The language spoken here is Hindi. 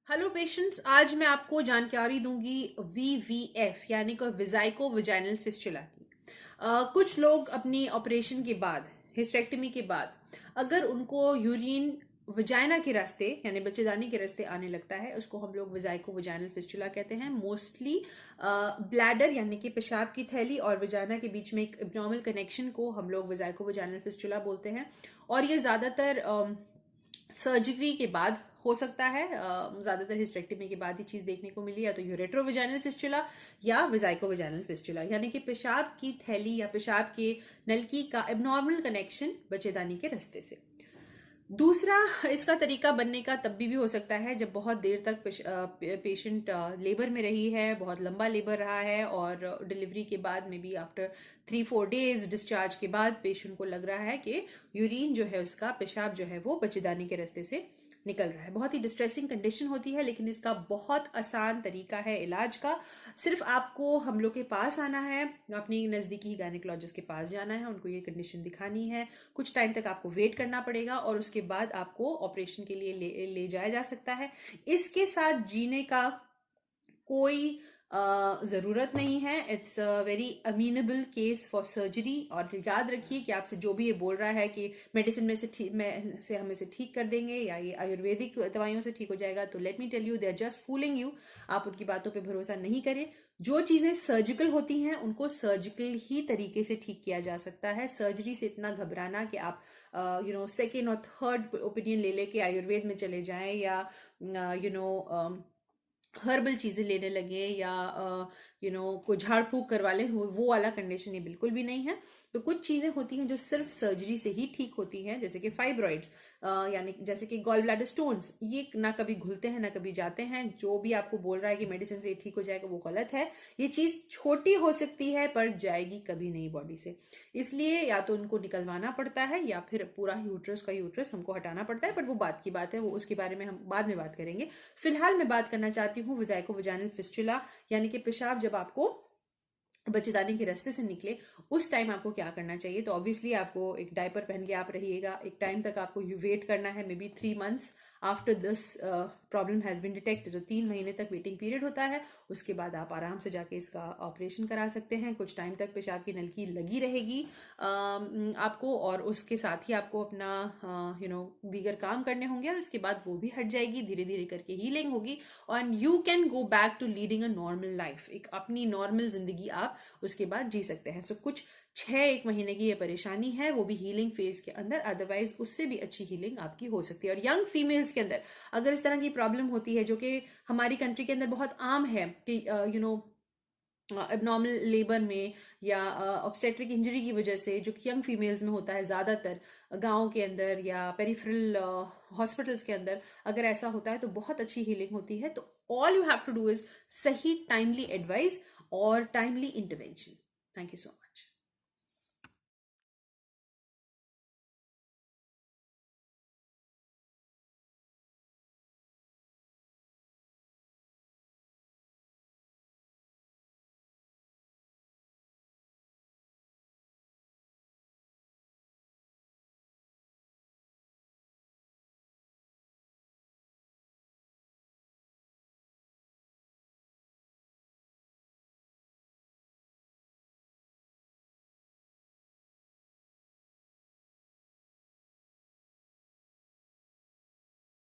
हेलो पेशेंट्स, आज मैं आपको जानकारी दूंगी वीवीएफ यानी कि विजाइको वजाइनल फिस्टुला की। कुछ लोग अपनी ऑपरेशन के बाद, हिस्टेक्टमी के बाद, अगर उनको यूरिन वजाइना के रास्ते यानी बच्चेदानी के रास्ते आने लगता है, उसको हम लोग विजाइको वजाइनल फिस्टुला कहते हैं। मोस्टली ब्लैडर यानी कि पेशाब की थैली और वजाइना के बीच में एक एब्नॉर्मल कनेक्शन को हम लोग विजाइको वजाइनल फिस्टुला बोलते हैं। और ये ज़्यादातर सर्जरी के बाद हो सकता है। ज्यादातर हिस्टेक्टमी के बाद ही चीज देखने को मिली, या तो यूरेट्रोविजाइनल फिस्टुला या विजाइकोविजाइनल फिस्टुला, यानी कि पेशाब की थैली या पेशाब के नलकी का एबनॉर्मल कनेक्शन बच्चेदानी के रास्ते से। दूसरा, इसका तरीका बनने का तब भी हो सकता है जब बहुत देर तक पेशेंट लेबर में रही है, बहुत लंबा लेबर रहा है, और डिलीवरी के बाद में भी आफ्टर 3-4 डेज डिस्चार्ज के बाद पेशेंट को लग रहा है कि यूरिन जो है, उसका पेशाब जो है वो बच्चेदानी के रास्ते से निकल रहा है। बहुत ही डिस्ट्रेसिंग कंडीशन होती है, लेकिन इसका बहुत आसान तरीका है इलाज का। सिर्फ आपको हम लोग के पास आना है, अपनी नज़दीकी गायनेकोलॉजिस्ट के पास जाना है, उनको ये कंडीशन दिखानी है। कुछ टाइम तक आपको वेट करना पड़ेगा और उसके बाद आपको ऑपरेशन के लिए ले जाया जा सकता है। इसके साथ जीने का कोई ज़रूरत नहीं है। It's a very amenable case for surgery. और याद रखिए कि आपसे जो भी ये बोल रहा है कि मेडिसिन में से हम इसे ठीक कर देंगे या ये आयुर्वेदिक दवाइयों से ठीक हो जाएगा, तो let me tell you, they are just fooling you. आप उनकी बातों पे भरोसा नहीं करें। जो चीज़ें सर्जिकल होती हैं उनको सर्जिकल ही तरीके से ठीक किया जा सकता है। सर्जरी से इतना घबराना कि आप सेकेंड और थर्ड ओपिनियन ले लेके आयुर्वेद में चले जाएं, या हर्बल चीजें लेने लगे, या कोई झाड़ फूक करवा ले, वो वाला कंडीशन ये बिल्कुल भी नहीं है। तो कुछ चीजें होती हैं जो सिर्फ सर्जरी से ही ठीक होती हैं, जैसे कि फाइब्रॉइड्स, यानी जैसे कि गॉल ब्लैडर स्टोन्स। ये ना कभी घुलते हैं ना कभी जाते हैं। जो भी आपको बोल रहा है कि मेडिसिन से ठीक हो जाएगा, वो गलत है। ये चीज छोटी हो सकती है पर जाएगी कभी नहीं बॉडी से। इसलिए या तो उनको निकलवाना पड़ता है या फिर पूरा यूट्रस हमको हटाना पड़ता है। पर वो बात की बात है, वो उसके बारे में हम बाद में बात करेंगे। फिलहाल मैं बात करना चाहती हूँ विजाइको वजाइनल फिस्टुला, यानी कि पेशाब जब आपको बच्चेदानी के रास्ते से निकले, उस टाइम आपको क्या करना चाहिए। तो ऑब्वियसली आपको एक डायपर पहन के आप रहिएगा। एक टाइम तक आपको वेट करना है, may be 3 months after this problem has been detect. जो 3 महीने तक वेटिंग पीरियड होता है, उसके बाद आप आराम से जाके इसका ऑपरेशन करा सकते हैं। कुछ टाइम तक पेशाब की नलकी लगी रहेगी आपको, और उसके साथ ही आपको अपना दीगर काम करने होंगे, और उसके बाद वो भी हट जाएगी। धीरे धीरे करके हीलिंग होगी और you can go back to leading a normal life. एक अपनी नॉर्मल जिंदगी आप उसके बाद जी सकते हैं। सो कुछ 1 महीने की ये परेशानी है, वो भी हीलिंग फेज के अंदर। अदरवाइज उससे भी अच्छी हीलिंग आपकी हो सकती है। और यंग फीमेल्स के अंदर अगर इस तरह की प्रॉब्लम होती है, जो कि हमारी कंट्री के अंदर बहुत आम है, कि एबनॉर्मल लेबर में या ऑब्स्टेट्रिक इंजरी की वजह से, जो कि यंग फीमेल्स में होता है ज़्यादातर गाँव के अंदर या पेरिफेरल हॉस्पिटल्स के अंदर, अगर ऐसा होता है तो बहुत अच्छी हीलिंग होती है। तो all you have to do is सही टाइमली एडवाइस और timely intervention. Thank you so much.